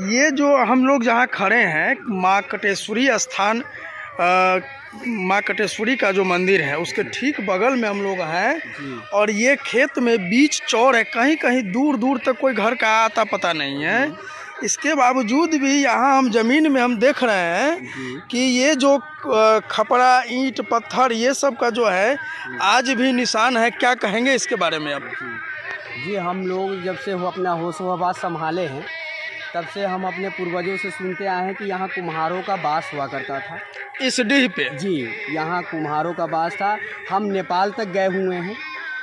ये जो हम लोग जहाँ खड़े हैं माँ कटेश्वरी स्थान, माँ कटेश्वरी का जो मंदिर है उसके ठीक बगल में हम लोग हैं। और ये खेत में बीच चौर है, कहीं कहीं दूर दूर तक कोई घर का आता पता नहीं है। इसके बावजूद भी यहाँ हम ज़मीन में हम देख रहे हैं कि ये जो खपड़ा ईंट पत्थर ये सब का जो है आज भी निशान है। क्या कहेंगे इसके बारे में आप? जी, हम लोग जब से वो अपना होश हवास संभाले हैं तब से हम अपने पूर्वजों से सुनते आए हैं कि यहाँ कुम्हारों का वास हुआ करता था। इस डीह पे? जी, यहाँ कुम्हारों का वास था। हम नेपाल तक गए हुए हैं।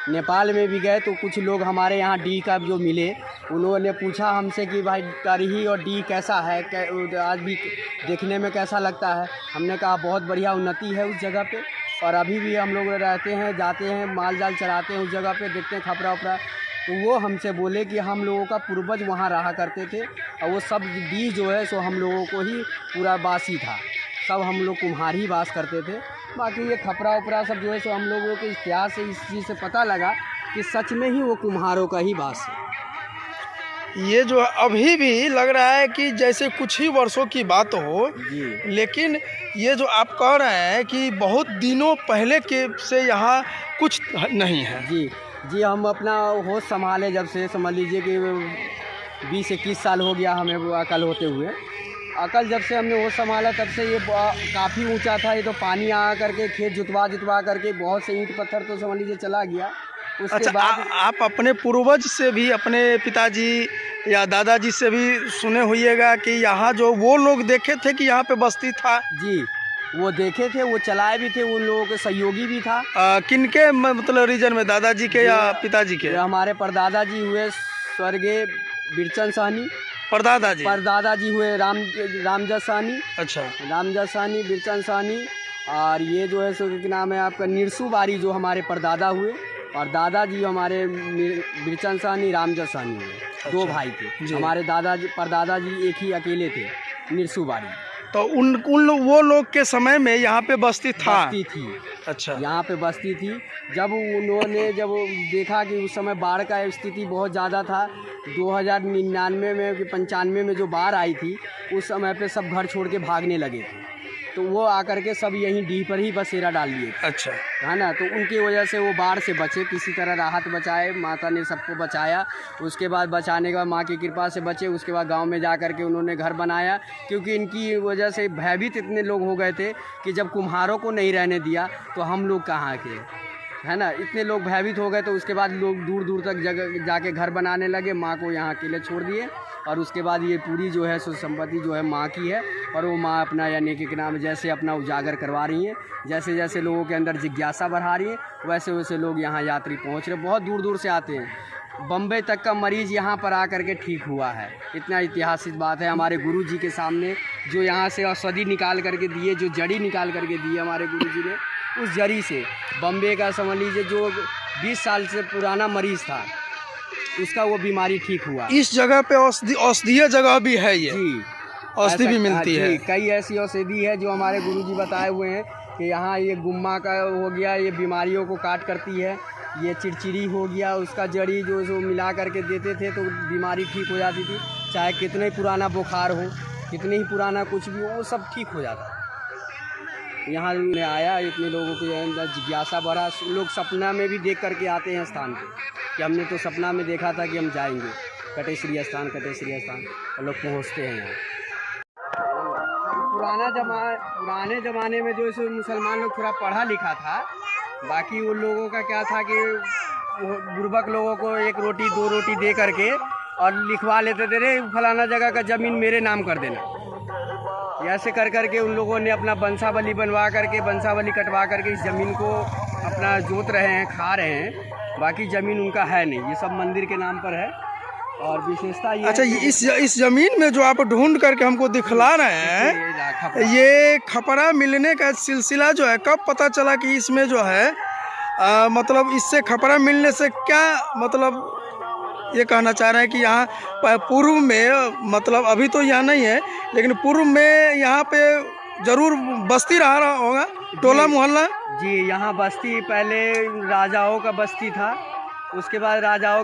नेपाल में भी गए तो कुछ लोग हमारे यहाँ डीह का जो मिले, उन्होंने पूछा हमसे कि भाई करही और डीह कैसा है, आज भी देखने में कैसा लगता है। हमने कहा बहुत बढ़िया उन्नति है उस जगह पे, और अभी भी हम लोग रहते हैं, जाते हैं, माल जाल चराते हैं उस जगह पे, देखते हैं खपरा उपरा। तो वो हमसे बोले कि हम लोगों का पूर्वज वहाँ रहा करते थे और वो सब डीह जो है सो हम लोगों को ही पूरा वासी था, सब हम लोग कुम्हार ही वास करते थे। बाकी ये खपरा उपरा सब जो है सो हम लोगों के इतिहास से इस चीज़ से पता लगा कि सच में ही वो कुम्हारों का ही वास है। ये जो अभी भी लग रहा है कि जैसे कुछ ही वर्षों की बात हो, लेकिन ये जो आप कह रहे हैं कि बहुत दिनों पहले के से यहाँ कुछ नहीं है। जी, हम अपना होश संभाले जब से, समझ लीजिए कि 20-21 साल हो गया हमें वो अकल होते हुए। अकल जब से हमने होश संभाला तब से ये काफ़ी ऊंचा था। ये तो पानी आ करके खेत जुतवा करके बहुत से ईंट पत्थर तो समझ लीजिए चला गया। उसके बाद आप अपने पूर्वज से भी, अपने पिताजी या दादाजी से भी सुने होइएगा कि यहाँ जो वो लोग देखे थे कि यहाँ पे बस्ती था? जी, वो देखे थे, वो चलाए भी थे, उन लोगों के सहयोगी भी था। किनके मतलब रीजन में, दादाजी के या पिताजी के? हमारे परदादाजी हुए स्वर्गीय बिरचंद साहनी। परदादाजी हुए रामजस साहनी। अच्छा, रामजस साहनी, बिरचंद साहनी। और ये जो है सो क्या नाम है आपका, निरसू बारी जो हमारे परदादा हुए, और दादाजी हमारे बिरचंद साहनी, रामजस साहनी हुए। अच्छा, 2 भाई थे हमारे दादाजी। परदादाजी एक ही अकेले थे, निरसू बारी। तो वो लोग के समय में यहाँ पे बस्ती थी। अच्छा, यहाँ पे बस्ती थी। जब उन्होंने देखा कि उस समय बाढ़ का स्थिति बहुत ज़्यादा था, 2099 में कि 95 में जो बाढ़ आई थी, उस समय पे सब घर छोड़ के भागने लगे थे। तो वो आकर के सब यहीं डीह पर ही बसेरा डाल लिए। अच्छा, है ना। तो उनकी वजह से वो बाढ़ से बचे, किसी तरह राहत बचाए, माता ने सबको बचाया। उसके बाद बचाने के बाद माँ की कृपा से बचे। उसके बाद गांव में जा कर के उन्होंने घर बनाया, क्योंकि इनकी वजह से भयभीत इतने लोग हो गए थे कि जब कुम्हारों को नहीं रहने दिया तो हम लोग कहाँ के, है ना। इतने लोग भयभीत हो गए तो उसके बाद लोग दूर दूर तक जगह जाके घर बनाने लगे। माँ को यहाँ अकेले छोड़ दिए, और उसके बाद ये पूरी जो है सो संपत्ति जो है माँ की है। और वो माँ अपना यानी कि नाम जैसे अपना उजागर करवा रही हैं, जैसे जैसे लोगों के अंदर जिज्ञासा बढ़ा रही है, वैसे वैसे लोग यहाँ यात्री पहुँच रहे, बहुत दूर दूर से आते हैं। बम्बई तक का मरीज़ यहाँ पर आकर के ठीक हुआ है। इतना ऐतिहासिक बात है। हमारे गुरु जी के सामने जो यहाँ से औषधि निकाल करके दिए, जो जड़ी निकाल करके दिए हमारे गुरु जी ने, उस जड़ी से बम्बई का समझ लीजिए जो 20 साल से पुराना मरीज़ था, उसका वो बीमारी ठीक हुआ। इस जगह पे औषधीय जगह भी है ये? जी, औषधि भी मिलती है। कई ऐसी औषधि है जो हमारे गुरुजी बताए हुए हैं कि यहाँ ये गुम्मा का हो गया, ये बीमारियों को काट करती है। ये चिड़चिड़ी हो गया, उसका जड़ी जो मिला करके देते थे तो बीमारी ठीक हो जाती थी। चाहे कितना ही पुराना बुखार हो, कितने ही पुराना कुछ भी हो, वो सब ठीक हो जाता। यहाँ में आया, इतने लोगों के अंदर जिज्ञासा बढ़ा। लोग सपना में भी देख करके आते हैं स्थान पे, कि हमने तो सपना में देखा था कि हम जाएंगे कटेश्वरी स्थान, और लोग पहुँचते हैं यहाँ। पुराने ज़माने में जो है मुसलमान लोग थोड़ा पढ़ा लिखा था। बाकी उन लोगों का क्या था कि बुर्बक लोगों को 1 रोटी 2 रोटी दे करके और लिखवा लेते थे, रे फलाना जगह का ज़मीन मेरे नाम कर देना। ऐसे कर करके उन लोगों ने अपना बंसावली बनवा करके, बंसावली कटवा करके इस ज़मीन को अपना जोत रहे हैं, खा रहे हैं। बाकी ज़मीन उनका है नहीं, ये सब मंदिर के नाम पर है। और विशेषता ये, अच्छा, इस ज़मीन में जो आप ढूंढ करके हमको दिखला रहे हैं, ये खपरा मिलने का सिलसिला जो है, कब पता चला कि इसमें जो है मतलब इससे खपरा मिलने से क्या मतलब ये कहना चाह रहे हैं कि यहाँ पूर्व में, मतलब अभी तो यहाँ नहीं है, लेकिन पूर्व में यहाँ पे जरूर बस्ती रहा होगा, टोला मोहल्ला? जी, यहाँ बस्ती पहले राजाओं का बस्ती था। उसके बाद राजाओं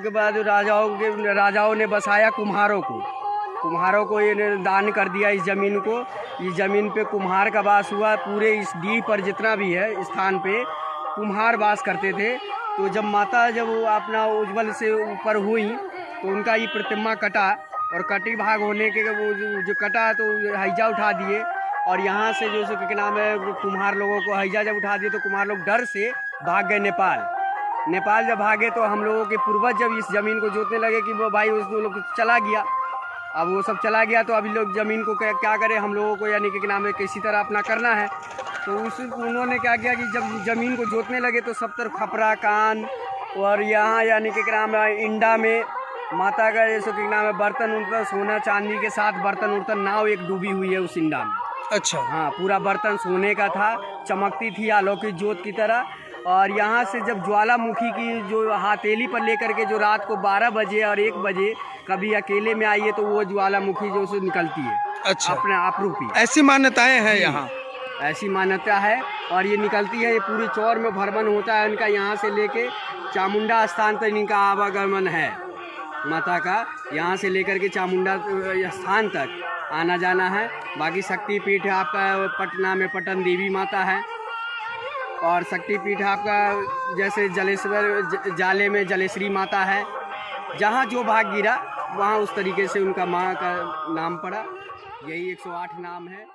ने बसाया कुम्हारों को। कुम्हारों को ये दान कर दिया इस ज़मीन को। इस ज़मीन पे कुम्हार का वास हुआ। पूरे इस डीह पर जितना भी है स्थान पे कुम्हार वास करते थे। तो जब माता जब वो अपना उज्ज्वल से ऊपर हुई तो उनका ये प्रतिमा कटा, और कटी भाग होने के वो जो कटा तो हैजा उठा दिए। और यहाँ से जो सो क्या नाम है कुम्हार लोगों को हैजा जब उठा दिए तो कुम्हार लोग डर से भाग गए नेपाल। जब भागे तो हम लोगों के पूर्वज जब इस ज़मीन को जोतने लगे कि वो भाई उस लोग चला गया, अब वो सब चला गया तो अभी लोग ज़मीन को क्या करें हम लोगों को, यानी कि नाम है किसी तरह अपना करना है। तो उन्होंने क्या किया कि जब ज़मीन को जोतने लगे तो सब तरफ खपरा कान और यहाँ यानी कि नाम है इंडा में माता का जैसे कि नाम है बर्तन उर्तन सोना चांदी के साथ बर्तन उर्तन नाव एक डूबी हुई है उस इंडा में। अच्छा। हाँ, पूरा बर्तन सोने का था, चमकती थी अलौकिक ज्योत की तरह। और यहाँ से जब ज्वालामुखी की जो हथेली पर लेकर के जो रात को 12 बजे और 1 बजे कभी अकेले में आइए तो वो ज्वालामुखी जो से निकलती है। अच्छा। अपने आप रूपी ऐसी मान्यताएं हैं यहाँ? ऐसी मान्यता है। और ये निकलती है, ये पूरी चौर में भ्रमण होता है इनका। यहाँ से लेके चामुंडा स्थान तक इनका आवागमन है माता का। यहाँ से लेकर के चामुंडा स्थान तक आना जाना है। बाकी शक्तिपीठ है आपका पटना में पटन देवी माता है, और शक्तिपीठ आपका जैसे जलेश्वर जाले में जलेश्वरी माता है। जहाँ जो भाग गिरा वहाँ उस तरीके से उनका माँ का नाम पड़ा। यही 108 नाम है।